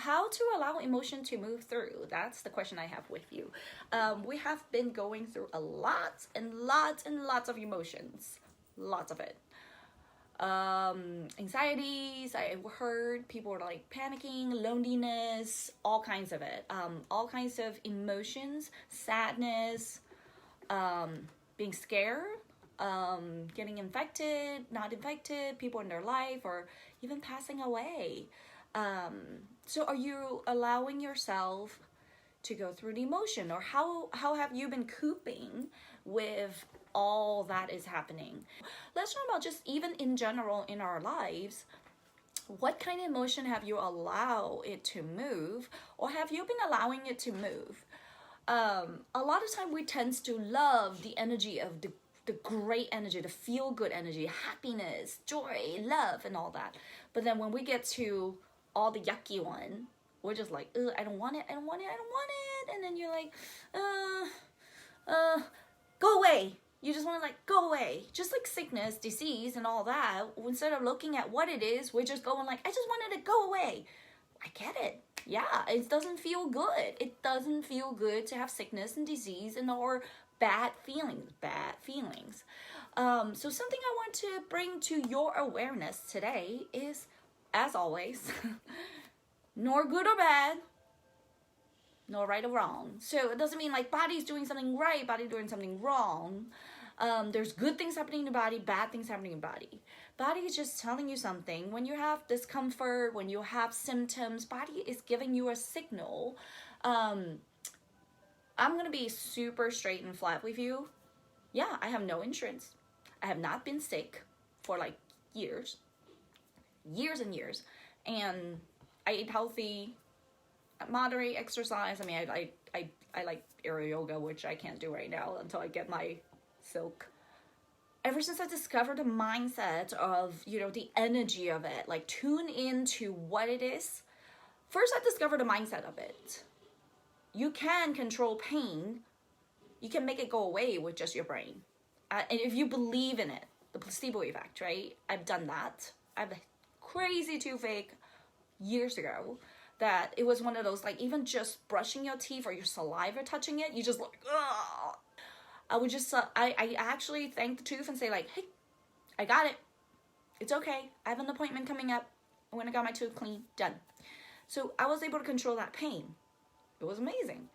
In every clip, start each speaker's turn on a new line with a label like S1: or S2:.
S1: how to allow emotion to move through. That's the question I have with you. We have been going through a lot and lots and lots of emotions, lots of it. Anxieties, I heard people were like panicking, loneliness, all kinds of it, all kinds of emotions, sadness, being scared, getting infected, not infected, people in their life, or even passing away. So are you allowing yourself to go through the emotion, or how have you been coping with all that is happening? Let's talk about just even in general in our lives. What kind of emotion have you allowed it to move, or have you been allowing it to move? A lot of time we tend to love the energy of the great energy, the feel good energy, happiness, joy, love, and all that. But then when we get to all the yucky one, we're just like, ugh, I don't want it, I don't want it, I don't want it. And then you're like, go away. You just want to like go away. Just like sickness, disease, and all that. Instead of looking at what it is, we're just going like, I just wanted to go away. I get it. Yeah, it doesn't feel good. It doesn't feel good to have sickness and disease and or bad feelings. So something I want to bring to your awareness today is, as always, nor good or bad, nor right or wrong. So it doesn't mean like body's doing something right, body doing something wrong. There's good things happening in the body, bad things happening in the body. Body is just telling you something. When you have discomfort, when you have symptoms, body is giving you a signal. I'm going to be super straight and flat with you. Yeah, I have no insurance. I have not been sick for like years and years. And I eat healthy, moderate exercise. I mean, I like aerial yoga, which I can't do right now until I get my silk. Ever since I discovered the mindset of, the energy of it, like tune into what it is. First, I discovered the mindset of it. You can control pain. You can make it go away with just your brain. And if you believe in it, the placebo effect, right? I've done that. I've crazy toothache years ago that it was one of those, like even just brushing your teeth or your saliva touching it, you just like, ugh. I would just, I actually thank the tooth and say like, hey, I got it. It's okay. I have an appointment coming up. When I got my tooth clean, done. So I was able to control that pain. It was amazing.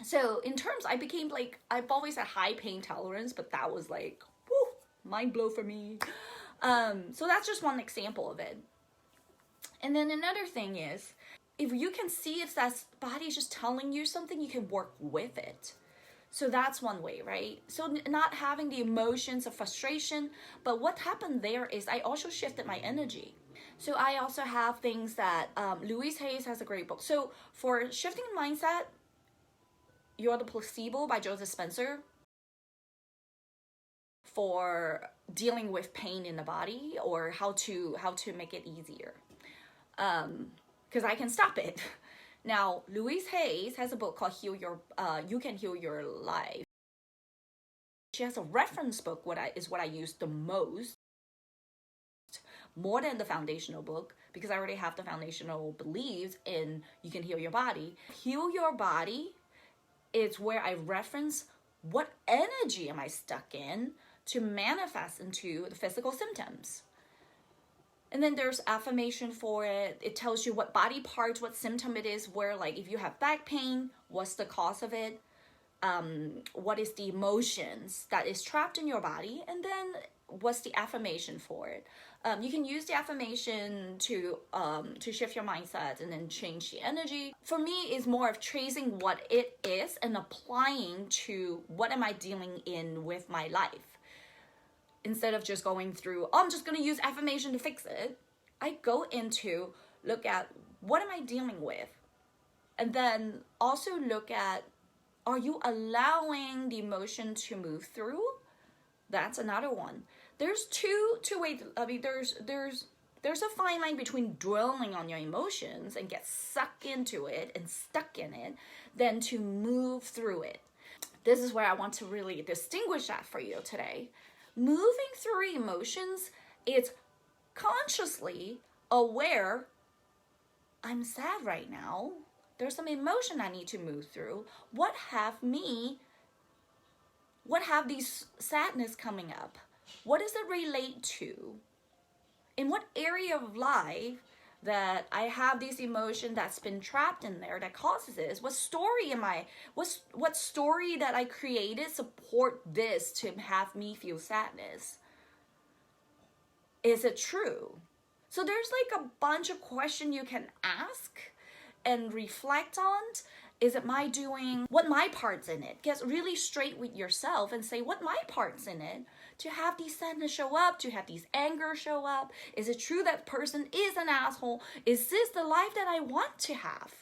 S1: So in terms, I became like, I've always had high pain tolerance, but that was like, whoo, mind blow for me. So that's just one example of it. And then another thing is, if you can see if that body is just telling you something, you can work with it. So that's one way, right? So not having the emotions of frustration, but what happened there is I also shifted my energy. So I also have things that Louise Hayes has a great book. So for shifting mindset, You're the Placebo by Joe Dispenza. For dealing with pain in the body, or how to make it easier. Because I can stop it. Now, Louise Hayes has a book called You Can Heal Your Life. She has a reference book, what I use the most, more than the foundational book, because I already have the foundational beliefs in You Can Heal Your Body. Heal Your Body is where I reference what energy am I stuck in to manifest into the physical symptoms. And then there's affirmation for it. It tells you what body parts, what symptom it is, where like if you have back pain, what's the cause of it? What is the emotions that is trapped in your body? And then what's the affirmation for it? You can use the affirmation to shift your mindset and then change the energy. For me, it's more of tracing what it is and applying to what am I dealing in with my life. Instead of just going through, I'm just going to use affirmation to fix it. I go into look at what am I dealing with? And then also look at, are you allowing the emotion to move through? That's another one. There's two ways. I mean, there's a fine line between dwelling on your emotions and get sucked into it and stuck in it, than to move through it. This is where I want to really distinguish that for you today. Moving through emotions, it's consciously aware I'm sad right now. There's some emotion I need to move through. What have these sadness coming up? What does it relate to? In what area of life that I have this emotion that's been trapped in there that causes this? What story what story that I created support this to have me feel sadness? Is it true? So there's like a bunch of questions you can ask and reflect on. Is it my doing? What my part's in it? Get really straight with yourself and say what my part's in it to have these sadness show up, to have these anger show up. Is it true that person is an asshole? Is this the life that I want to have?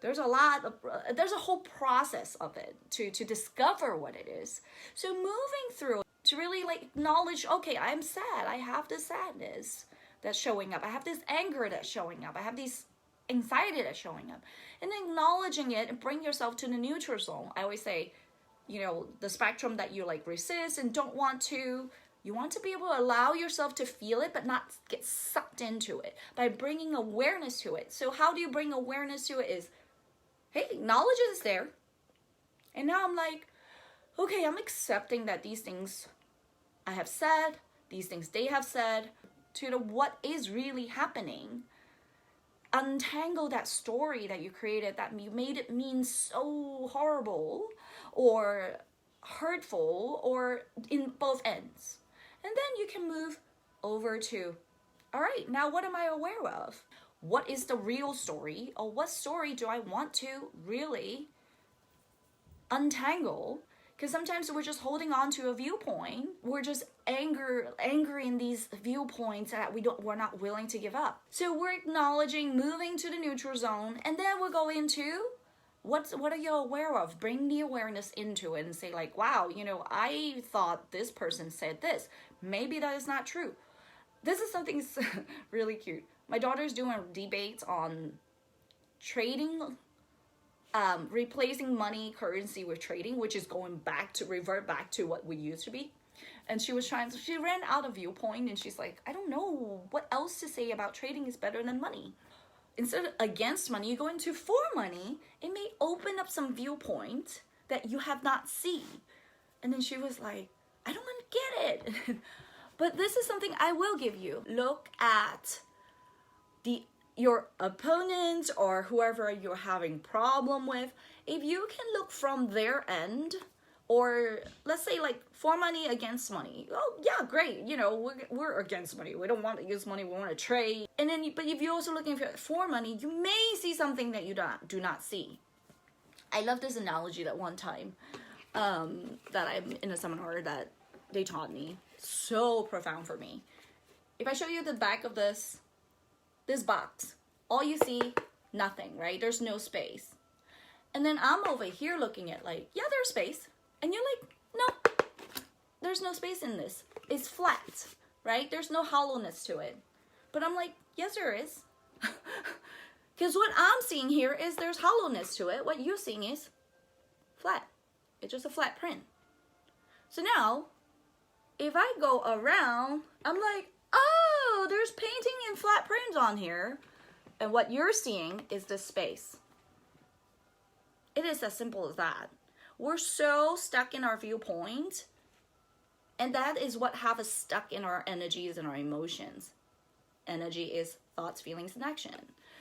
S1: There's a whole process of it to discover what it is. So moving through to really like acknowledge, okay, I'm sad. I have this sadness that's showing up. I have this anger that's showing up. I have these anxiety that's showing up. And acknowledging it and bring yourself to the neutral zone. I always say, the spectrum that you like resist and don't want to. You want to be able to allow yourself to feel it, but not get sucked into it by bringing awareness to it. So how do you bring awareness to it is, hey, knowledge is there. And now I'm like, okay, I'm accepting that these things I have said, these things they have said, to what is really happening. Untangle that story that you created that you made it mean so horrible or hurtful or in both ends. And then you can move over to, all right, now what am I aware of? What is the real story? Or what story do I want to really untangle? Because sometimes we're just holding on to a viewpoint. We're just angry in these viewpoints that we're not willing to give up. So we're acknowledging, moving to the neutral zone, and then we'll go into what are you aware of? Bring the awareness into it and say like, wow, I thought this person said this. Maybe that is not true. This is something really cute. My daughter's doing debates on trading, replacing money currency with trading, which is revert back to what we used to be. And she ran out of viewpoint and she's like, I don't know what else to say about trading is better than money. Instead of against money, you go into for money. It may open up some viewpoint that you have not seen. And then she was like, I don't want to get it. But this is something I will give you. Look at your opponent or whoever you're having problem with. If you can look from their end, or let's say like for money against money. Oh yeah, great. We're against money. We don't want to use money. We want to trade. And then, but if you're also looking for money, you may see something that you do not see. I love this analogy that one time that I'm in a seminar that they taught me. So profound for me. If I show you the back of this box, all you see, nothing, right? There's no space. And then I'm over here looking at like, yeah, there's space. And you're like, no, there's no space in this. It's flat, right? There's no hollowness to it. But I'm like, yes, there is. Because what I'm seeing here is there's hollowness to it. What you're seeing is flat. It's just a flat print. So now, if I go around, I'm like, oh, there's painting and flat prints on here. And what you're seeing is the space. It is as simple as that. We're so stuck in our viewpoint, and that is what have us stuck in our energies and our emotions. Energy is thoughts, feelings, and action.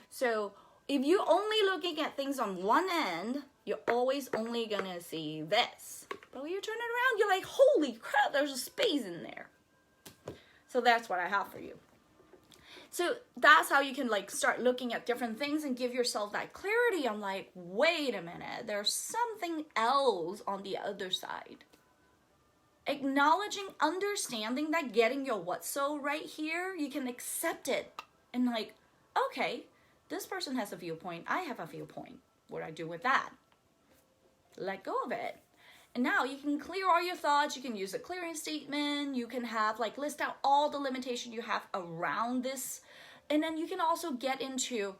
S1: So if you're only looking at things on one end, you're always only gonna see this. But when you turn it around, you're like, holy crap, there's a space in there. So that's what I have for you. So that's how you can like start looking at different things and give yourself that clarity. I'm like, wait a minute, there's something else on the other side. Acknowledging, understanding that, getting your what so right here, you can accept it. And like, okay, this person has a viewpoint, I have a viewpoint. What do I do with that? Let go of it. And now you can clear all your thoughts. You can use a clearing statement. You can have like list out all the limitation you have around this. And then you can also get into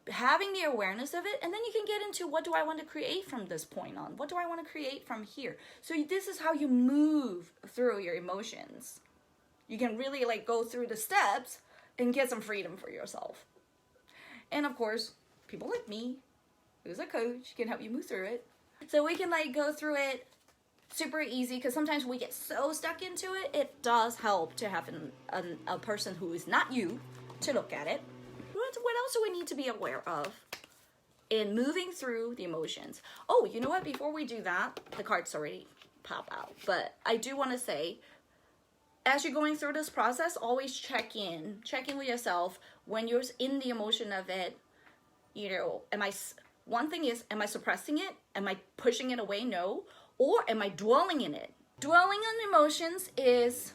S1: having the awareness of it. And then you can get into, what do I want to create from this point on? What do I want to create from here? So this is how you move through your emotions. You can really like go through the steps and get some freedom for yourself. And of course, people like me, who's a coach, can help you move through it. So we can like go through it super easy, because sometimes we get so stuck into it. It does help to have a person who is not you to look at it. What else do we need to be aware of in moving through the emotions? Oh, you know what? Before we do that, the cards already pop out. But I do want to say, as you're going through this process, always check in with yourself when you're in the emotion of it. You know, one thing is, am I suppressing it? Am I pushing it away? No. Or am I dwelling in it? Dwelling on emotions is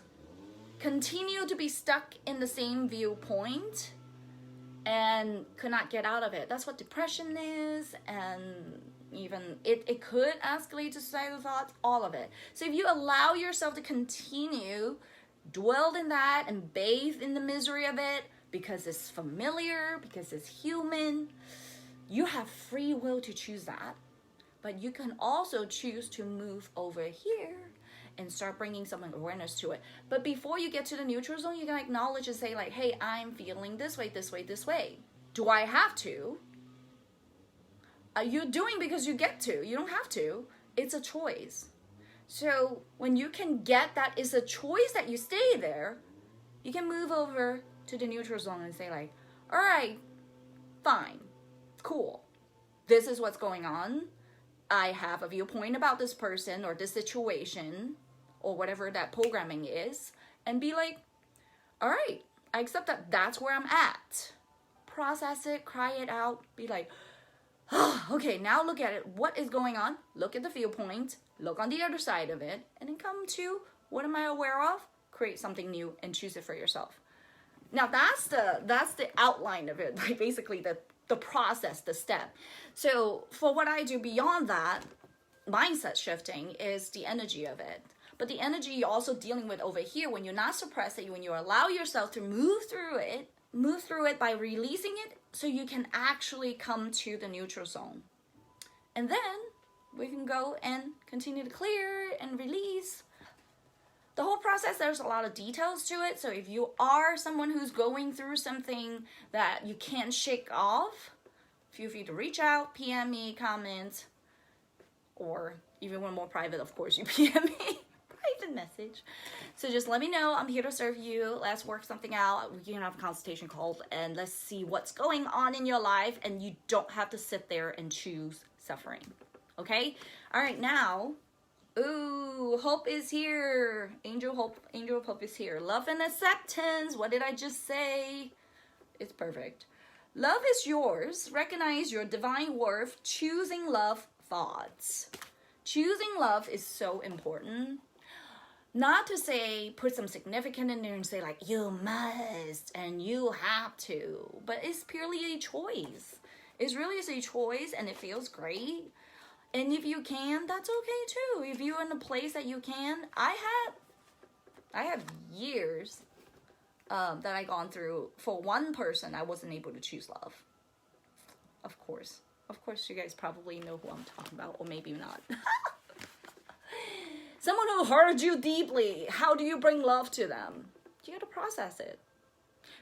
S1: continue to be stuck in the same viewpoint and could not get out of it. That's what depression is, and even it could escalate to suicidal thoughts, all of it. So if you allow yourself to continue dwell in that and bathe in the misery of it because it's familiar, because it's human, you have free will to choose that. But you can also choose to move over here and start bringing some awareness to it. But before you get to the neutral zone, you can acknowledge and say like, hey, I'm feeling this way, this way, this way. Do I have to? You're doing because you get to. You don't have to. It's a choice. So when you can get that it's a choice that you stay there, you can move over to the neutral zone and say like, all right, fine, cool. This is what's going on. I have a viewpoint about this person or this situation or whatever that programming is, and be like, all right, I accept that that's where I'm at. Process it, cry it out, be like, oh, okay, now look at it. What is going on? Look at the viewpoint, look on the other side of it, and then come to what am I aware of? Create something new and choose it for yourself. Now that's the outline of it, like basically the process, the step. So for what I do beyond that, mindset shifting is the energy of it. But the energy you're also dealing with over here, when you're not suppressing, when you allow yourself to move through it by releasing it so you can actually come to the neutral zone. And then we can go and continue to clear and release. The whole process, there's a lot of details to it. So if you are someone who's going through something that you can't shake off, feel free to reach out, PM me, comment, or even one more private, of course, you PM me, private message. So just let me know. I'm here to serve you. Let's work something out. We can have a consultation call and let's see what's going on in your life. And you don't have to sit there and choose suffering. Okay? All right, now, ooh, hope is here. Angel of hope is here. Love and acceptance. What did I just say? It's perfect. Love is yours. Recognize your divine worth. Choosing love thoughts. Choosing love is so important. Not to say put some significant in there and say like you must and you have to, but it's purely a choice. It really is a choice and it feels great. And if you can, that's okay too. If you're in a place that you can, I have years that I gone through. For one person, I wasn't able to choose love. Of course, you guys probably know who I'm talking about, or maybe not. Someone who hurt you deeply. How do you bring love to them? You gotta process it,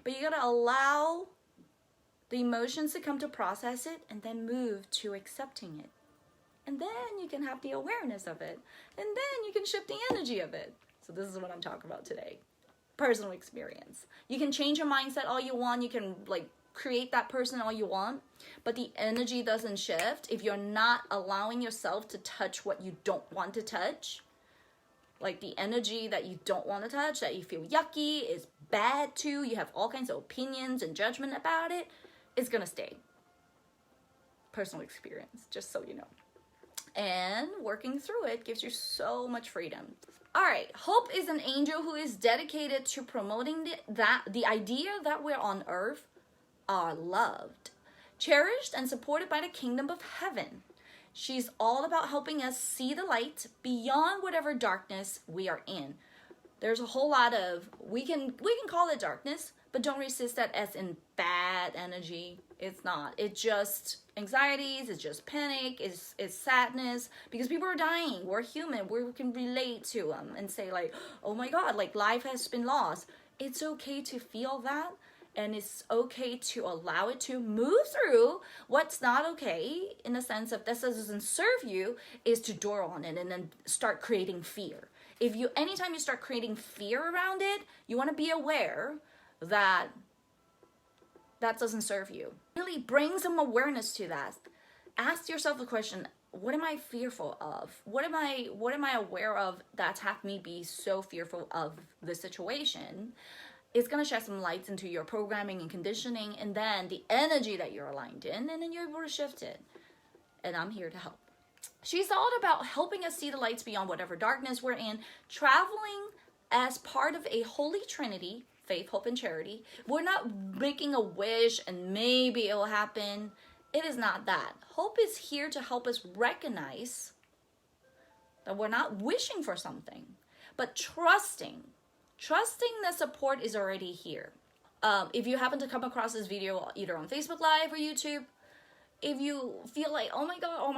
S1: but you gotta allow the emotions to come to process it, and then move to accepting it. And then you can have the awareness of it. And then you can shift the energy of it. So this is what I'm talking about today. Personal experience. You can change your mindset all you want. You can like create that person all you want. But the energy doesn't shift if you're not allowing yourself to touch what you don't want to touch. Like the energy that you don't want to touch, that you feel yucky, is bad too. You have all kinds of opinions and judgment about it. It's going to stay. Personal experience, just so you know. And working through it gives you so much freedom. All right, Hope is an angel who is dedicated to promoting the idea that we're on earth are loved, cherished, and supported by the kingdom of heaven. She's all about helping us see the light beyond whatever darkness we are in. There's a whole lot of, we can call it darkness, but don't resist that as in bad energy. It's not. It's just anxieties. It's just panic. It's sadness because people are dying. We're human. We can relate to them and say like, oh my God, like life has been lost. It's okay to feel that. And it's okay to allow it to move through. What's not okay, in the sense of this doesn't serve you, is to dwell on it and then start creating fear. Anytime you start creating fear around it, you want to be aware that that doesn't serve you. Really bring some awareness to that. Ask yourself the question, what am I fearful of? What am I aware of that's had me be so fearful of the situation? It's going to shed some lights into your programming and conditioning, and then the energy that you're aligned in, and then you're able to shift it. And I'm here to help. She's all about helping us see the lights beyond whatever darkness we're in, traveling as part of a holy trinity, faith, hope, and charity. We're not making a wish and maybe it will happen. It is not that. Hope is here to help us recognize that we're not wishing for something, but trusting that support is already here. If you happen to come across this video either on Facebook Live or YouTube, if you feel like, oh my God,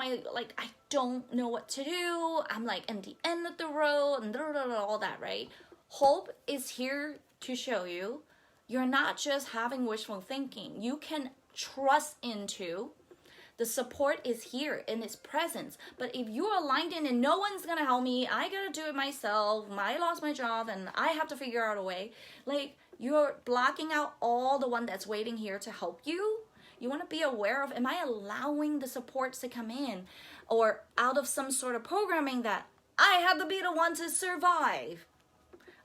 S1: I don't know what to do, I'm like at the end of the road and all that, right? Hope is here to show you you're not just having wishful thinking. You can trust into the support is here in its presence. But if you're aligned in and no one's gonna help me, I gotta do it myself, I lost my job and I have to figure out a way, like you're blocking out all the one that's waiting here to help you. You want to be aware of, am I allowing the supports to come in, or out of some sort of programming that I have to be the one to survive.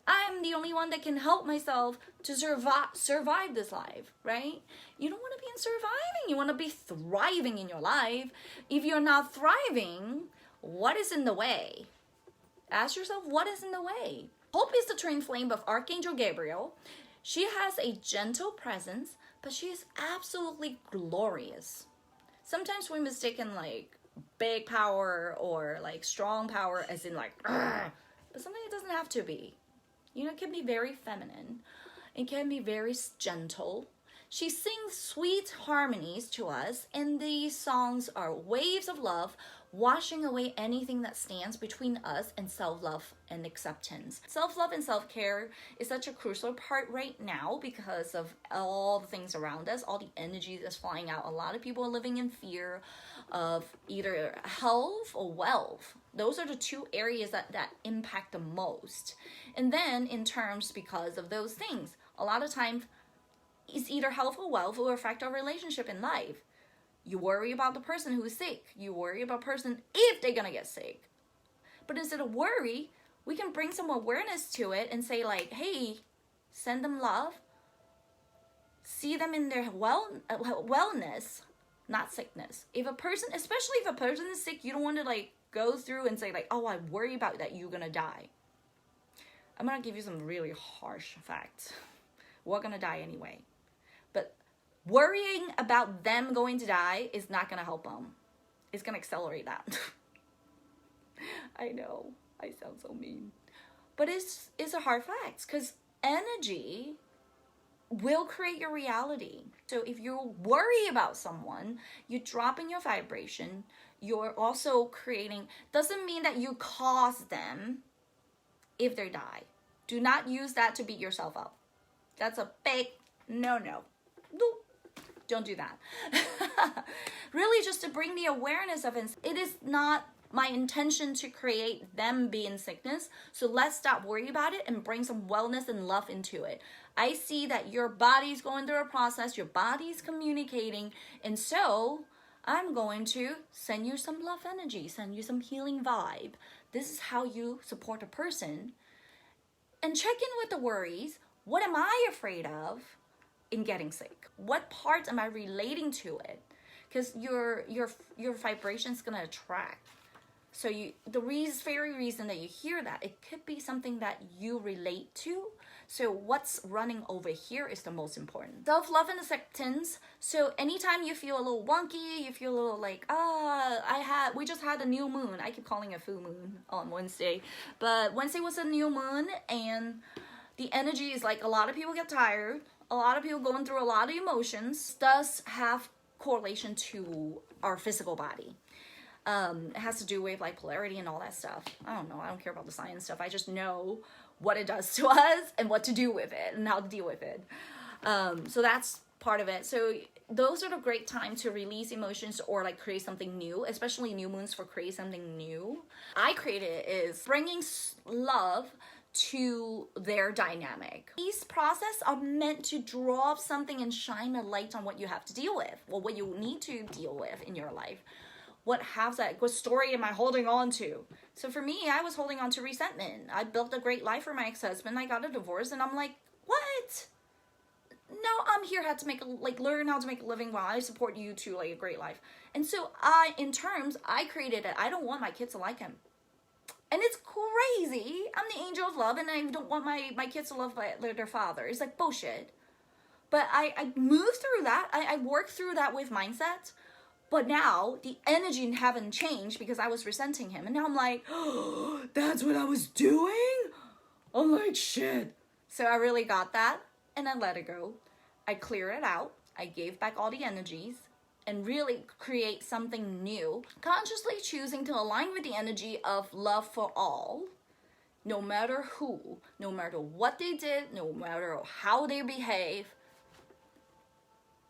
S1: I'm the only one that can help myself to survive this life, right? You don't want to be in surviving. You want to be thriving in your life. If you're not thriving, what is in the way? Ask yourself, what is in the way? Hope is the twin flame of Archangel Gabriel. She has a gentle presence, but she is absolutely glorious. Sometimes we mistaken like big power or like strong power as in like, but sometimes it doesn't have to be. You know, it can be very feminine. It can be very gentle. She sings sweet harmonies to us, and these songs are waves of love, washing away anything that stands between us and self-love and acceptance. Self-love and self-care is such a crucial part right now because of all the things around us, all the energy that's flying out. A lot of people are living in fear of either health or wealth. Those are the two areas that impact the most. And then in terms, because of those things, a lot of times it's either health or wealth will affect our relationship in life. You worry about the person who is sick. You worry about the person if they're gonna get sick. But instead of worry, we can bring some awareness to it and say like, hey, send them love. See them in their wellness, not sickness. If a person, especially if a person is sick, you don't want to like go through and say like, oh, I worry about that you're gonna die. I'm gonna give you some really harsh facts. We're gonna die anyway. But worrying about them going to die is not gonna help them. It's gonna accelerate that. I know, I sound so mean. But it's a hard fact, because energy will create your reality. So if you worry about someone, you're dropping your vibration. You're also creating, doesn't mean that you cause them if they die. Do not use that to beat yourself up. That's a big no. Don't do that. Really just to bring the awareness of it. It is not my intention to create them be in sickness. So let's stop worrying about it and bring some wellness and love into it. I see that your body's going through a process. Your body's communicating. And so I'm going to send you some love energy, send you some healing vibe. This is how you support a person. And check in with the worries. What am I afraid of in getting sick? What parts am I relating to it? Because your vibration is gonna attract. So very reason that you hear that, it could be something that you relate to. So what's running over here is the most important. Self-love and acceptance. So anytime you feel a little wonky, you feel a little like, we just had a new moon. I keep calling it full moon on Wednesday. But Wednesday was a new moon, and the energy is like a lot of people get tired. A lot of people going through a lot of emotions. Does have correlation to our physical body. It has to do with like polarity and all that stuff. I don't know. I don't care about the science stuff. I just know what it does to us and what to do with it and how to deal with it. So that's part of it. So those are the great time to release emotions or like create something new, especially new moons for create something new. I created is bringing love to their dynamic. These process are meant to draw up something and shine a light on what you have to deal with, or what you need to deal with in your life. What story am I holding on to? So for me, I was holding on to resentment. I built a great life for my ex-husband. I got a divorce, and I'm like, what? No, I'm here had to learn how to make a living while I support you to like a great life. And so I created it. I don't want my kids to like him. And it's crazy. I'm the angel of love, and I don't want my kids to love their father. It's like bullshit. But I moved through that. I worked through that with mindset. But now the energy haven't changed because I was resenting him. And now I'm like, oh, that's what I was doing? I'm like, shit. So I really got that, and I let it go. I cleared it out. I gave back all the energies and really create something new. Consciously choosing to align with the energy of love for all, no matter who, no matter what they did, no matter how they behave.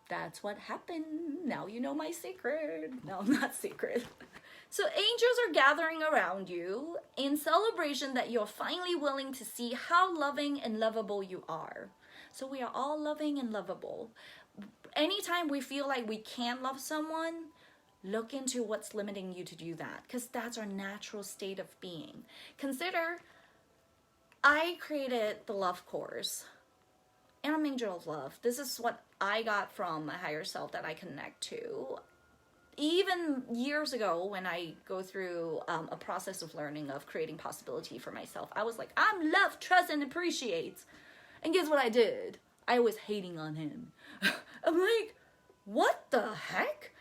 S1: That's what happened. Now you know my secret. No, not secret. So angels are gathering around you in celebration that you're finally willing to see how loving and lovable you are. So we are all loving and lovable. Anytime we feel like we can't love someone, look into what's limiting you to do that, because that's our natural state of being. Consider, I created the love course, and I'm angel of love. This is what I got from my higher self that I connect to. Even years ago, when I go through a process of learning, of creating possibility for myself, I was like, I'm love, trust, and appreciate. And guess what I did? I was hating on him. I'm like, what the heck?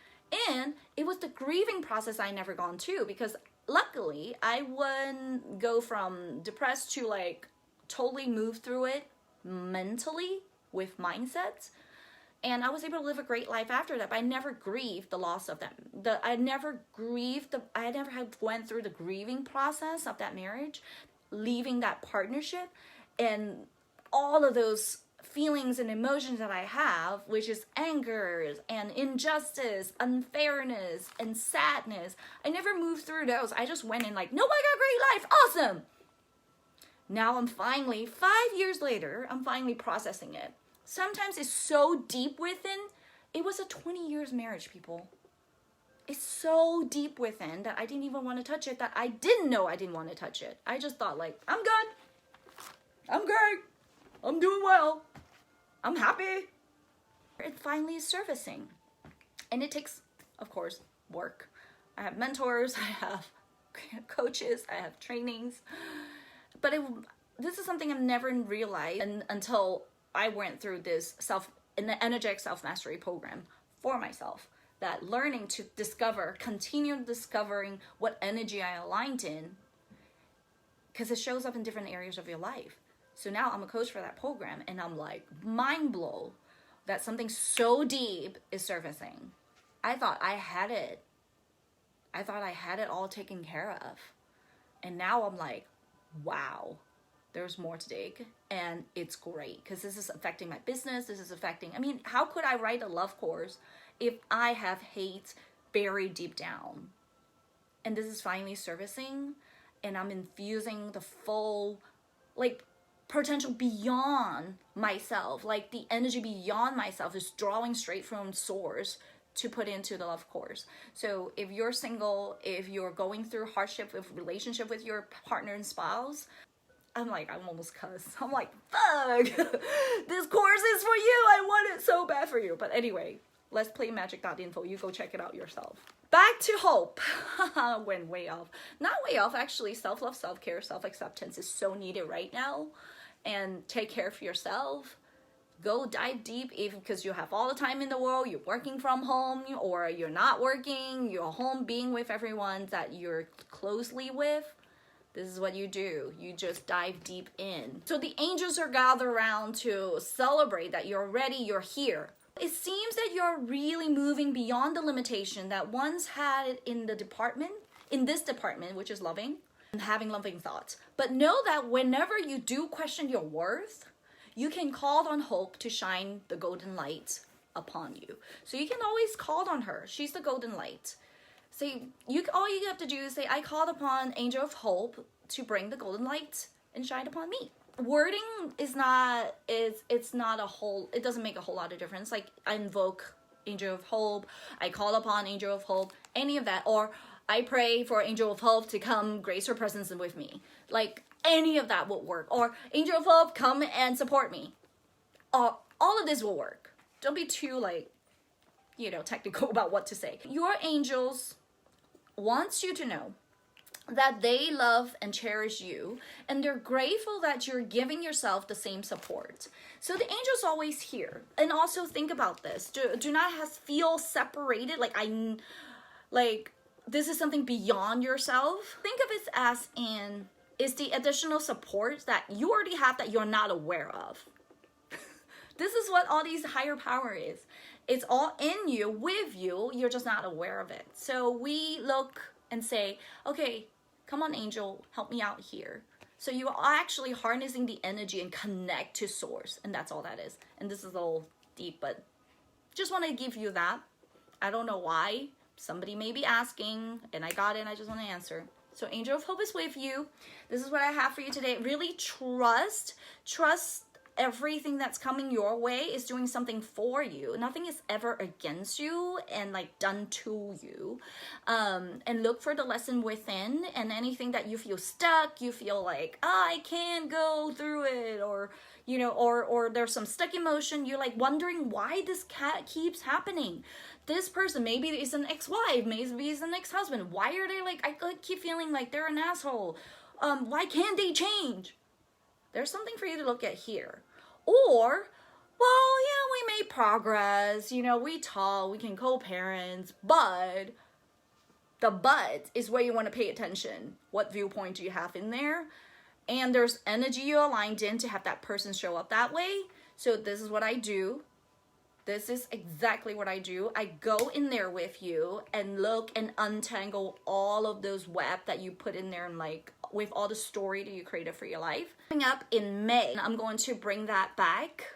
S1: And it was the grieving process I never gone to, because luckily I wouldn't go from depressed to like totally move through it mentally with mindsets. And I was able to live a great life after that, but I never grieved the loss of them. I never had went through the grieving process of that marriage, leaving that partnership, and all of those feelings and emotions that I have, which is anger and injustice, unfairness, and sadness. I never moved through those. I just went in like, nope, I got a great life, awesome. Now I'm finally, 5 years later, I'm finally processing it. Sometimes it's so deep within. It was a 20 years marriage, people. It's so deep within that I didn't even want to touch it, that I didn't know I didn't want to touch it. I just thought like, I'm good. I'm great. I'm doing well. I'm happy. It finally is surfacing. And it takes, of course, work. I have mentors, I have coaches, I have trainings. But this is something I've never realized until I went through this energetic self-mastery program for myself. That learning to continue discovering what energy I aligned in, because it shows up in different areas of your life. So now I'm a coach for that program, and I'm like mind blown that something so deep is surfacing. I thought I had it. I thought I had it all taken care of. And now I'm like, wow, there's more to dig. And it's great, because this is affecting my business. How could I write a love course if I have hate buried deep down? And this is finally surfacing, and I'm infusing the full, potential beyond myself. Like the energy beyond myself is drawing straight from source to put into the love course. So if you're single, if you're going through hardship with relationship with your partner and spouse, I'm almost cuss. I'm like, fuck, this course is for you. I want it so bad for you. But anyway, let's play magic.info. You go check it out yourself. Back to hope. Went way off. Not way off, actually. Self-love, self-care, self-acceptance is so needed right now. And take care of yourself. Go dive deep, even because you have all the time in the world. You're working from home, or you're not working. You're home being with everyone that you're closely with. This is what you do. You just dive deep in. So the angels are gathered around to celebrate that you're ready, you're here. It seems that you're really moving beyond the limitation that once had in this department, which is loving, and having loving thoughts. But know that whenever you do question your worth, you can call on hope to shine the golden light upon you. So you can always call on her. She's the golden light. Say, all you have to do is say, I called upon angel of hope to bring the golden light and shine upon me. Wording is not, it's not a whole, it doesn't make a whole lot of difference. Like, I invoke angel of hope, I call upon angel of hope, any of that, or I pray for angel of hope to come grace her presence with me. Like, any of that will work. Or angel of hope, come and support me. All of this will work. Don't be too, like, you know, technical about what to say. Your angels wants you to know that they love and cherish you, and they're grateful that you're giving yourself the same support. So the angel's always here. And also think about this. Do not feel separated, like this is something beyond yourself. Think of it as is the additional support that you already have that you're not aware of. This is what all these higher power is. It's all in you, with you, you're just not aware of it. So we look and say, okay, come on, angel, help me out here. So you are actually harnessing the energy and connect to source. And that's all that is. And this is a little deep, but just want to give you that. I don't know why. Somebody may be asking, and I got it, and I just want to answer. So angel of hope is with you. This is what I have for you today. Really trust everything that's coming your way is doing something for you. Nothing is ever against you and like done to you. And look for the lesson within, and anything that you feel stuck, you feel like, I can't go through it, or, you know, or there's some stuck emotion. You're like wondering why this keeps happening. This person, maybe is an ex-wife, maybe is an ex-husband. Why are they like, I keep feeling like they're an asshole. Why can't they change? There's something for you to look at here. Or, well, yeah, we made progress, you know, we talk, we can co-parents, but the but is where you want to pay attention. What viewpoint do you have in there? And there's energy you aligned in to have that person show up that way. So this is what I do. This is exactly what I do. I go in there with you and look and untangle all of those web that you put in there, and like with all the story that you created for your life. Coming up in May, I'm going to bring that back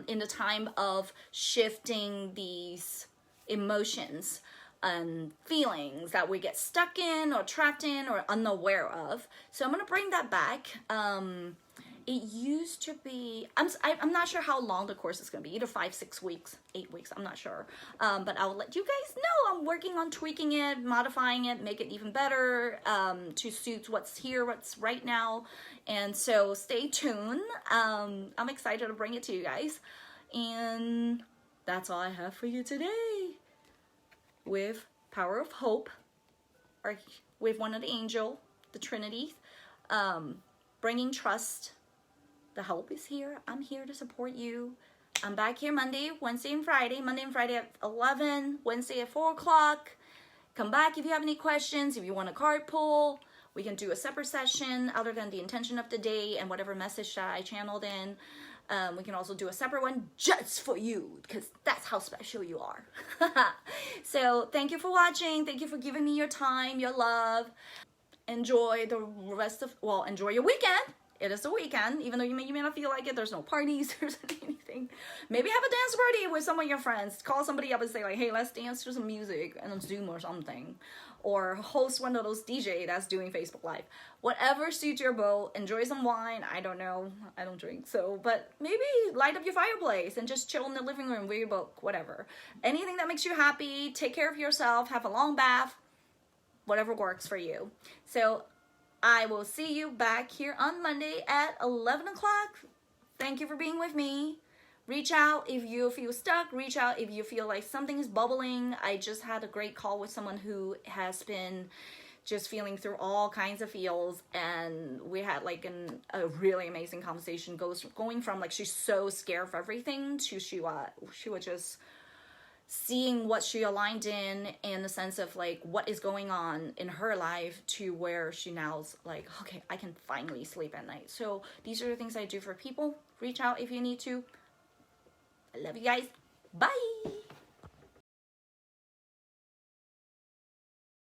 S1: in the time of shifting these emotions and feelings that we get stuck in or trapped in or unaware of. So I'm going to bring that back. It used to be, I'm not sure how long the course is going to be, either 5, 6 weeks, 8 weeks, I'm not sure. But I'll let you guys know. I'm working on tweaking it, modifying it, make it even better to suit what's here, what's right now. And so stay tuned. I'm excited to bring it to you guys. And that's all I have for you today with Power of Hope, or with one of the angel, the Trinity, bringing trust. The help is here. I'm here to support you. I'm back here Monday, Wednesday, and Friday. Monday and Friday at 11, Wednesday at 4 o'clock. Come back if you have any questions. If you want a card pull, we can do a separate session other than the intention of the day and whatever message that I channeled in. We can also do a separate one just for you, because that's how special you are. So thank you for watching. Thank you for giving me your time, your love. Enjoy the rest of, well, enjoy your weekend. It is the weekend, even though you may not feel like it. There's no parties, there's anything. Maybe have a dance party with some of your friends. Call somebody up and say like, hey, let's dance to some music and on Zoom or something. Or host one of those DJ that's doing Facebook Live. Whatever suits your boat. Enjoy some wine. I don't know. I don't drink. So, but maybe light up your fireplace and just chill in the living room, read your book, whatever. Anything that makes you happy. Take care of yourself. Have a long bath. Whatever works for you. So I will see you back here on Monday at 11 o'clock. Thank you for being with me. Reach out if you feel stuck. Reach out if you feel like something is bubbling. I just had a great call with someone who has been just feeling through all kinds of feels, and we had like a really amazing conversation going from like she's so scared of everything to she was just seeing what she aligned in the sense of like what is going on in her life, to where she now's like, okay, I can finally sleep at night. So these are the things I do for people. Reach out if you need to. I love you guys. Bye.